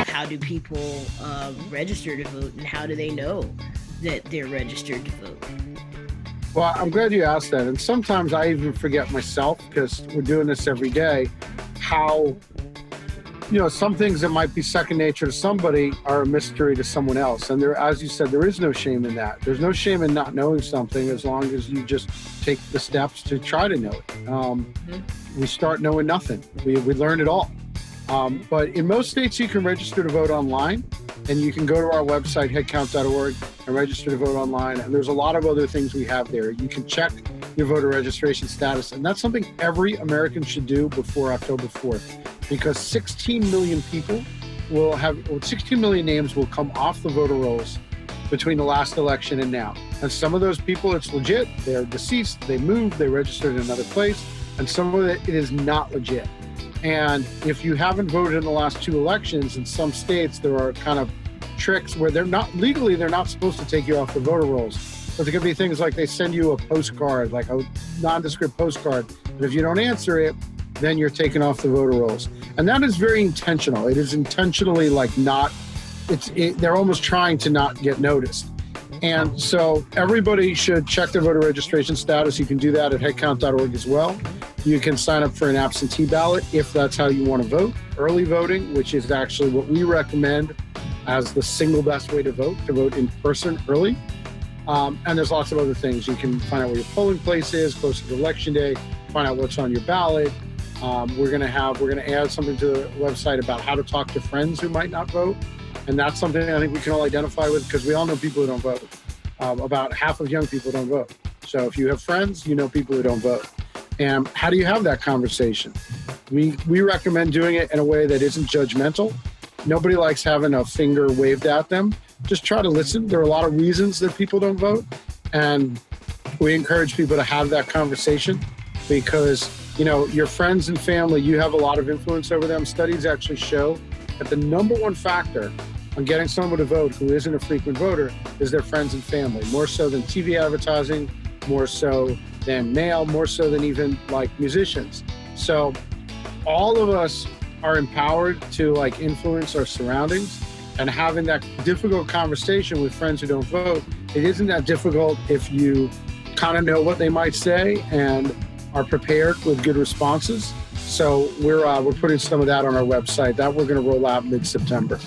How do people register to vote, and how do they know that they're registered to vote? Well, I'm glad you asked that. And sometimes I even forget myself, because we're doing this every day, how, some things that might be second nature to somebody are a mystery to someone else. And there, as you said, there is no shame in that. There's no shame in not knowing something, as long as you just take the steps to try to know it. We start knowing nothing. We learn it all. But in most states, you can register to vote online, and you can go to our website, headcount.org, and register to vote online. And there's a lot of other things we have there. You can check your voter registration status, and that's something every American should do before October 4th, because 16 million people 16 million names will come off the voter rolls between the last election and now. And some of those people, it's legit. They're deceased, they moved, they registered in another place, and some of it is not legit. And if you haven't voted in the last two elections, in some states, there are kind of tricks where they're not supposed to take you off the voter rolls. But there could be things like they send you a postcard, like a nondescript postcard. And if you don't answer it, then you're taken off the voter rolls. And that is very intentional. It is intentionally they're almost trying to not get noticed. And so everybody should check their voter registration status. You can do that at headcount.org as well. You can sign up for an absentee ballot if that's how you want to vote. Early voting, which is actually what we recommend as the single best way to vote in person early. And there's lots of other things. You can find out where your polling place is closer to election day, find out what's on your ballot. We're going to add something to the website about how to talk to friends who might not vote. And that's something I think we can all identify with, because we all know people who don't vote. About half of young people don't vote. So if you have friends, you know people who don't vote. And how do you have that conversation? We recommend doing it in a way that isn't judgmental. Nobody likes having a finger waved at them. Just try to listen. There are a lot of reasons that people don't vote. And we encourage people to have that conversation, because, your friends and family, you have a lot of influence over them. Studies actually show that the number one factor on getting someone to vote who isn't a frequent voter is their friends and family, more so than TV advertising, more so than mail, more so than even like musicians. So all of us are empowered to influence our surroundings, and having that difficult conversation with friends who don't vote, it isn't that difficult if you kind of know what they might say and are prepared with good responses. So we're putting some of that on our website that we're going to roll out mid-September.